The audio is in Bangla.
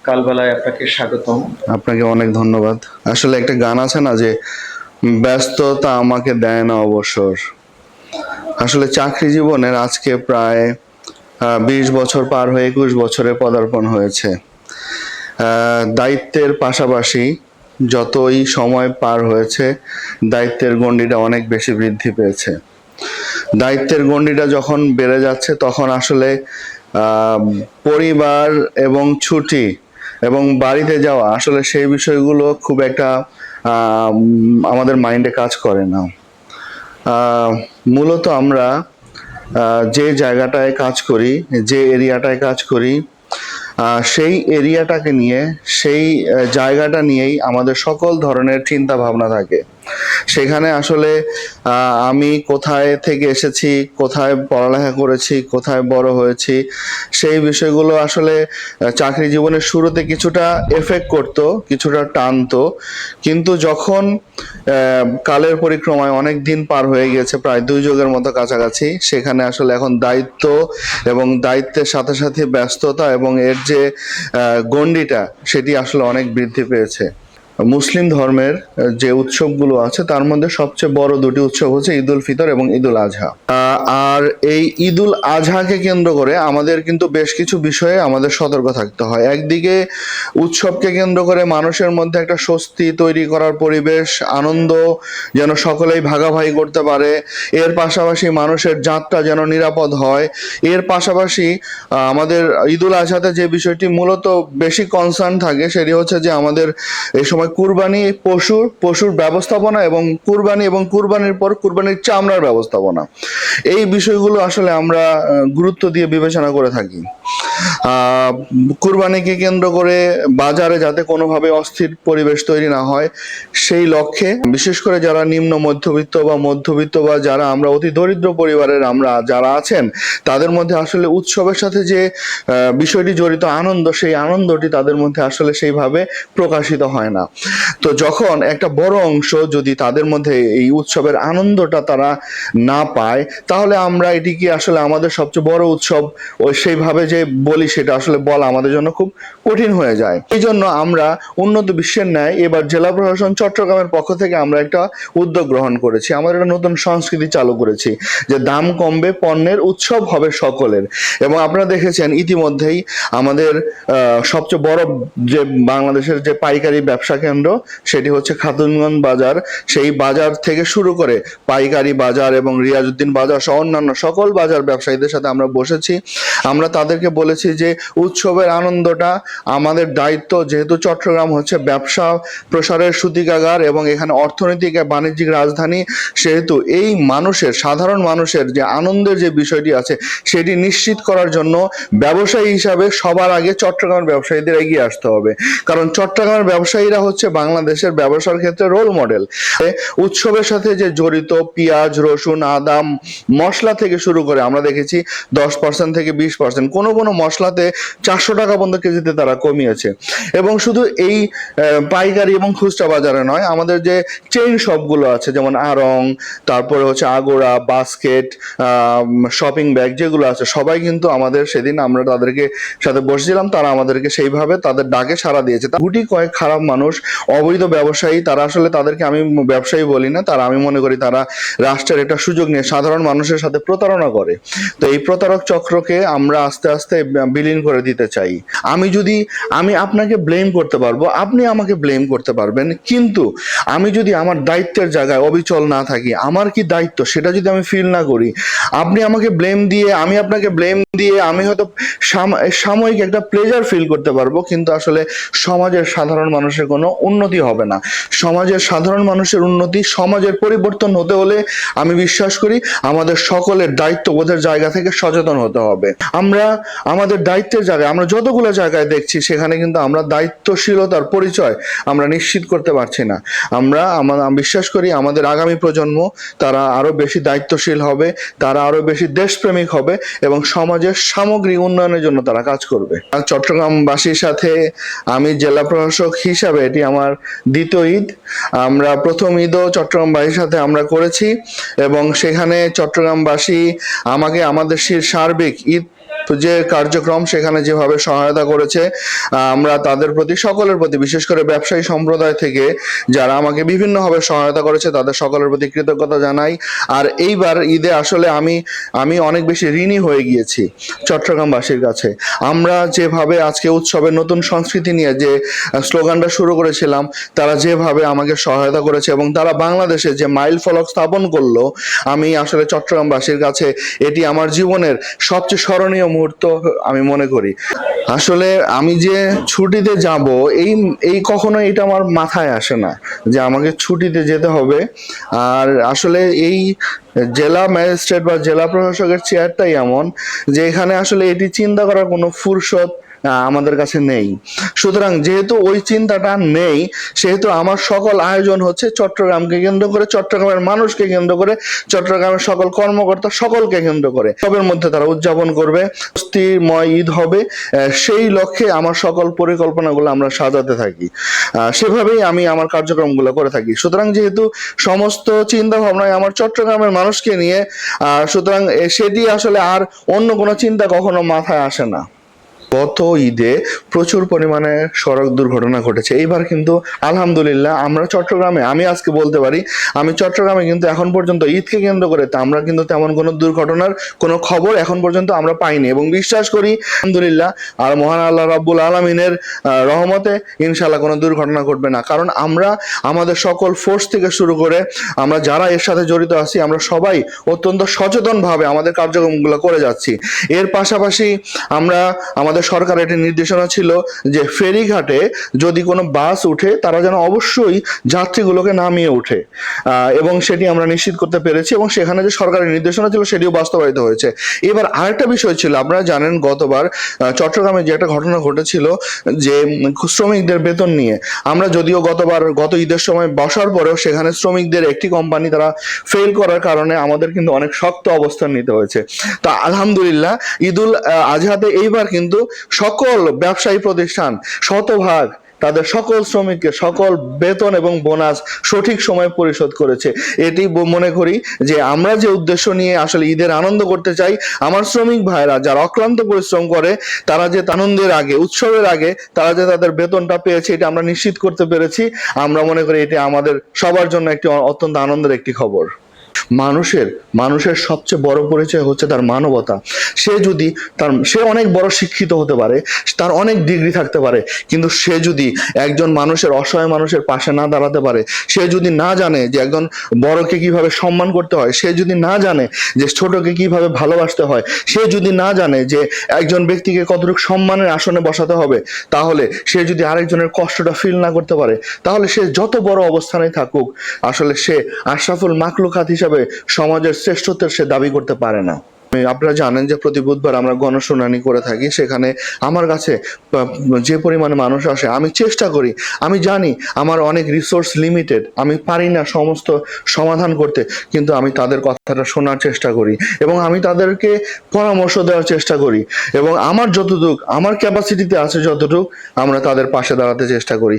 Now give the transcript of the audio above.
কালবেলায় আপনাকে স্বাগতম। আপনাকে অনেক ধন্যবাদ। আসলে একটা গান আছে না যে ব্যস্ততা আমাকে দেয় না অবসর। আসলে চাকরি জীবনের আজকে প্রায় 20 বছর পার হয়ে 21 বছরে পদার্পণ হয়েছে। দায়িত্বের পাশাপাশি যতই সময় পার হয়েছে দায়িত্বের গণ্ডিটা অনেক বেশি বৃদ্ধি পেয়েছে। দায়িত্বের গণ্ডিটা যখন বেড়ে যাচ্ছে তখন আসলে পরিবার এবং ছুটি এবং বাড়িতে যাওয়া আসলে সেই বিষয়গুলো খুব একটা আমাদের মাইন্ডে কাজ করে না। মূলত আমরা যে জায়গাটায় কাজ করি, যে এরিয়াটায় কাজ করি, সেই এরিয়াটাকে নিয়ে, সেই জায়গাটা নিয়েই আমাদের সকল ধরনের চিন্তা ভাবনা থাকে। সেখানে আসলে আমি কোথায় থেকে এসেছি, কোথায় পড়ালেখা করেছি, কোথায় বড় হয়েছি, সেই বিষয়গুলো আসলে চাকরি জীবনের শুরুতে কিছুটা এফেক্ট করতো, কিছুটা টানতো। কিন্তু যখন কালের পরিক্রমায় অনেক দিন পার হয়ে গেছে, প্রায় 2 যুগের মতো কাছাকাছি, সেখানে আসলে এখন দায়িত্ব এবং দায়িত্বের সাথে সাথে ব্যস্ততা এবং এর যে গণ্ডিটা সেটি আসলে অনেক বৃদ্ধি পেয়েছে। মুসলিম ধর্মের যে উৎসবগুলো আছে তার মধ্যে সবচেয়ে বড় দুটি উৎসব হচ্ছে ঈদ উল ফিতর এবং ঈদ উল আজহা। আর এই ঈদ উল আজহাকে কেন্দ্র করে আমাদের কিন্তু বেশ কিছু বিষয়ে আমাদের সতর্ক থাকতে হয়। একদিকে উৎসবকে কেন্দ্র করে মানুষের মধ্যে একটা স্বস্তি তৈরি করার পরিবেশ, আনন্দ যেন সকলেই ভাগাভাগি করতে পারে, এর পাশাপাশি মানুষের যাত্রা যেন নিরাপদ হয়। এর পাশাপাশি আমাদের ঈদ উল আজহাতে যে বিষয়টি মূলত বেশি কনসার্ন থাকে সেটি হচ্ছে যে আমাদের এই সময় কুরবানি, পশুর ব্যবস্থাপনা এবং কুরবানির পর কুরবানির চামড়ার ব্যবস্থাপনা, এই বিষয়গুলো আসলে আমরা গুরুত্ব দিয়ে বিবেচনা করে থাকি। কুরবানিকে কেন্দ্র করে বাজারে যাতে কোনোভাবে অস্থির পরিবেশ তৈরি না হয় সেই লক্ষ্যে বিশেষ করে যারা নিম্ন মধ্যবিত্ত বা যারা আমরা অতি দরিদ্র পরিবারের আমরা যারা আছেন তাদের মধ্যে আসলে উৎসবের সাথে যে বিষয়টি জড়িত আনন্দ, সেই আনন্দটি তাদের মধ্যে আসলে সেইভাবে প্রকাশিত হয় না। তো যখন একটা বড় অংশ যদি তাদের মধ্যে এই উৎসবের আনন্দটা তারা না পায়, তাহলে আমরা এটিকে আসলে আমাদের সবচেয়ে বড় উৎসব ওই সেইভাবে যে বলি সেটা আসলে বলা আমাদের জন্য খুব কঠিন হয়ে যায়। এই জন্য আমরা উন্নত বিশ্বের ন্যায় এবার জেলা প্রশাসন চট্টগ্রামের পক্ষ থেকে আমরা একটা উদ্যোগ গ্রহণ করেছি। আমরা একটা নতুন সংস্কৃতি চালু করেছি যে দাম কমবে, পণ্যের উৎসব হবে সকলের। এবং আপনারা দেখেছেন ইতিমধ্যেই আমাদের সবচেয়ে বড় যে বাংলাদেশের যে পাইকারি ব্যবসা কেন্দ্র সেটি হচ্ছে খাতুনগঞ্জ বাজার। সেই বাজার থেকে শুরু করে পাইকারি বাজার এবং রিয়াজউদ্দিন বাজার সহ অন্যান্য সকল বাজার ব্যবসায়ীদের সাথে আমরা বসেছি। আমরা তাদেরকে বলেছি যে উৎসবের আনন্দটা আমাদের দায়িত্ব, যেহেতু চট্টগ্রাম হচ্ছে ব্যবসা প্রসারের সূতিকাগার এবং এখানে অর্থনৈতিক বাণিজ্যিক রাজধানী, সেহেতু এই সাধারণ মানুষের যে আনন্দের যে বিষয়টি আছে সেটি নিশ্চিত করার জন্য ব্যবসায়ী হিসাবে সবার আগে চট্টগ্রামের ব্যবসায়ীদের এগিয়ে আসতে হবে। কারণ চট্টগ্রামের ব্যবসায়ীরা হচ্ছে বাংলাদেশের ব্যবসার ক্ষেত্রে রোল মডেল। উৎসবের সাথে যে জড়িত পেঁয়াজ, রসুন, আদা, মশলা থেকে শুরু করে আমরা দেখেছি 10% থেকে 20%, কোনো মশলাতে 400 টাকা পর্যন্ত কেজিতে তারা কমিয়েছে। এবং শুধু এই পাইকারি এবং খুচরা বাজারে নয়, আমাদের যে চেইন শপগুলো আছে যেমন আড়ং, তারপরে হচ্ছে আগোড়া, বাস্কেট, শপিং ব্যাগ যেগুলো আছে, সবাই কিন্তু আমাদের সেদিন আমরা তাদেরকে সাথে বসেছিলাম, তারা আমাদেরকে সেইভাবে তাদের ডাকে সাড়া দিয়েছে। গুটি কয়েক খারাপ মানুষ, অবৈধ ব্যবসায়ী, তারা আসলে তাদেরকে আমি ব্যবসায়ী বলি না, আমি মনে করি তারা রাষ্ট্রের একটা সুযোগ নিয়ে সাধারণ মানুষের সাথে প্রতারণা করে। তো এই প্রতারক চক্রকে আমরা আস্তে আস্তে বিলীন করে দিতে চাই। আমি আপনাকে ব্লেম করতে পারবো, আপনি আমাকে ব্লেম করতে পারবেন, কিন্তু আমি যদি আমার দায়িত্বের জায়গায় অবিচল না থাকি, আমার কি দায়িত্ব সেটা যদি আমি ফিল না করি, আপনি আমাকে ব্লেম দিয়ে, আমি আপনাকে ব্লেম দিয়ে আমি হয়তো সাময়িক একটা প্লেজার ফিল করতে পারবো, কিন্তু আসলে সমাজের সাধারণ মানুষের কোনো উন্নতি হবে না। সমাজের সাধারণ মানুষের উন্নতি, সমাজের পরিবর্তন হতে হলে আমি বিশ্বাস করি আমাদের সকলের দায়িত্ববোধের জায়গা থেকে সচেতন হতে হবে। আমরা আমাদের দায়িত্বের জায়গায় আমরা যতগুলো জায়গায় দেখছি সেখানে কিন্তু আমরা দায়িত্বশীলতার পরিচয় আমরা নিশ্চিত করতে পারছি না। আমরা বিশ্বাস করি আমাদের আগামী প্রজন্ম তারা আরো বেশি দায়িত্বশীল হবে, তারা আরো বেশি দেশপ্রেমিক হবে এবং সমাজের সামগ্রিক উন্নয়নের জন্য তারা কাজ করবে। চট্টগ্রামবাসীর সাথে আমি জেলা প্রশাসক হিসাবে এটি আমার দ্বিতীয় ঈদ। আমরা প্রথম ঈদও চট্টগ্রামবাসীর সাথে আমরা করেছি এবং সেখানে চট্টগ্রামবাসী আমাদের সার্বিক ঈদ যে কার্যক্রম সেখানে যেভাবে সহায়তা করেছে, আমরা তাদের প্রতি সকলের প্রতি, বিশেষ করে ব্যবসায়ী সম্প্রদায় থেকে যারা আমাকে বিভিন্নভাবে সহায়তা করেছে তাদের সকলের প্রতি কৃতজ্ঞতা জানাই। আর এইবার ঈদে আসলে আমি অনেক বেশি ঋণী হয়ে গিয়েছি চট্টগ্রামবাসীর কাছে। আমরা যেভাবে আজকে উৎসবের নতুন সংস্কৃতি নিয়ে যে স্লোগানটা শুরু করেছিলাম, তারা যেভাবে আমাকে সহায়তা করেছে এবং তারা বাংলাদেশে যে মাইল ফলক স্থাপন করলো, আমি আসলে চট্টগ্রামবাসীর কাছে এটি আমার জীবনের সবচেয়ে স্মরণীয় মুহূর্ত আমি মনে করি। আসলে আমি যে ছুটিতে যাব এই কখনো এটা আমার মাথায় আসে না যে আমাকে ছুটিতে যেতে হবে। আর আসলে এই জেলা ম্যাজিস্ট্রেট বা জেলা প্রশাসকের চেয়ারটাই এমন যে এখানে আসলে এটি চিন্তা করার কোনো ফুরসত আমাদের কাছে নেই। সুতরাং যেহেতু ওই চিন্তাটা নেই, সেহেতু আমার সকল আয়োজন হচ্ছে চট্টগ্রামকে কেন্দ্র করে, চট্টগ্রামের মানুষকে কেন্দ্র করে, চট্টগ্রামের সকল কর্মকর্তা সকলকে কেন্দ্র করে সবের মধ্যে তারা উদযাপন করবে, স্বস্তিময় ঈদ হবে। সেই লক্ষ্যে আমার সকল পরিকল্পনাগুলো আমরা সাজাতে থাকি, সেভাবেই আমি আমার কার্যক্রমগুলো করে থাকি। সুতরাং যেহেতু সমস্ত চিন্তা ভাবনায় আমার চট্টগ্রামের মানুষকে নিয়ে, সুতরাং সেটি আসলে আর অন্য কোনো চিন্তা কখনো মাথায় আসে না। গত ঈদে প্রচুর পরিমাণে সড়ক দুর্ঘটনা ঘটেছে। এইবার কিন্তু আলহামদুলিল্লাহ আমরা চট্টগ্রামে, আমি আজকে বলতে পারি আমি চট্টগ্রামে কিন্তু এখন পর্যন্ত ঈদকে কেন্দ্র করে আমরা কিন্তু তেমন কোনো দুর্ঘটনার কোনো খবর এখন পর্যন্ত আমরা পাইনি, এবং বিশ্বাস করি আলহামদুলিল্লাহ আর মহান আল্লাহ রাব্বুল আলামিনের রহমতে ইনশাআল্লাহ কোনো দুর্ঘটনা ঘটবে না। কারণ আমরা আমাদের সকল ফোর্স থেকে শুরু করে আমরা যারা এর সাথে জড়িত আছি, আমরা সবাই অত্যন্ত সচেতনভাবে আমাদের কার্যক্রমগুলো করে যাচ্ছি। এর পাশাপাশি আমাদের সরকারের একটি নির্দেশনা ছিল যে ফেরিঘাটে যদি কোনো বাস উঠে তারা যেন অবশ্যই যাত্রীগুলোকে নামিয়ে উঠে, এবং সেটি আমরা নিশ্চিত করতে পেরেছি, এবং সেখানে যে সরকারের নির্দেশনা ছিল সেটিও বাস্তবায়িত হয়েছে। এবার আরেকটা বিষয় ছিল, আপনারা জানেন গতবার চট্টগ্রামে যে একটা ঘটনা ঘটেছিল যে শ্রমিকদের বেতন নিয়ে, আমরা যদিও গত ঈদের সময় বসার পরেও সেখানে শ্রমিকদের একটি কোম্পানি তারা ফেল করার কারণে আমাদের কিন্তু অনেক শক্ত অবস্থান নিতে হয়েছে। তা আলহামদুলিল্লাহ ঈদুল আজহাতে এইবার কিন্তু সকল ব্যবসায়ী প্রতিষ্ঠান শতভাগ তাদের সকল শ্রমিককে সকল বেতন এবং বোনাস সঠিক সময়ে পরিশোধ করেছে। এটি মনে করি যে আমরা যে উদ্দেশ্য নিয়ে আসলে ঈদের আনন্দ করতে চাই, আমার শ্রমিক ভাইরা যারা অক্লান্ত পরিশ্রম করে তারা যে আনন্দের আগে, উৎসবের আগে তারা যে তাদের বেতনটা পেয়েছে, এটা আমরা নিশ্চিত করতে পেরেছি। আমরা মনে করি এটি আমাদের সবার জন্য একটি অত্যন্ত আনন্দের একটি খবর। মানুষের সবচেয়ে বড় পরিচয় হচ্ছে তার মানবতা। সে অনেক বড় শিক্ষিত হতে পারে, তার অনেক ডিগ্রি থাকতে পারে, কিন্তু সে যদি একজন অসহায় মানুষের পাশে না দাঁড়াতে পারে, সে যদি না জানে যে একজন বড়কে কিভাবে সম্মান করতে হয়, সে যদি না জানে যে ছোটকে কিভাবে ভালোবাসতে হয়, সে যদি না জানে যে একজন ব্যক্তিকে কতটুকু সম্মানের আসনে বসাতে হবে, তাহলে সে যদি আরেকজনের কষ্টটা ফিল না করতে পারে, তাহলে সে যত বড় অবস্থানে থাকুক আসলে সে আশরাফুল মাখলুকাত হিসাবে সমাজের শ্রেষ্ঠত্বের সে দাবি করতে পারে না। আপনারা জানেন যে প্রতি বুধবার আমরা গণশুনানি করে থাকি। সেখানে আমার কাছে যে পরিমাণে মানুষ আসে, আমি চেষ্টা করি, আমি জানি আমার অনেক রিসোর্স লিমিটেড, আমি পারি না সমস্ত সমাধান করতে, কিন্তু আমি তাদের কথাটা শোনার চেষ্টা করি এবং আমি তাদেরকে পরামর্শ দেওয়ার চেষ্টা করি, এবং আমার যতটুক আমার ক্যাপাসিটিতে আছে যতটুক আমরা তাদের পাশে দাঁড়াতে চেষ্টা করি।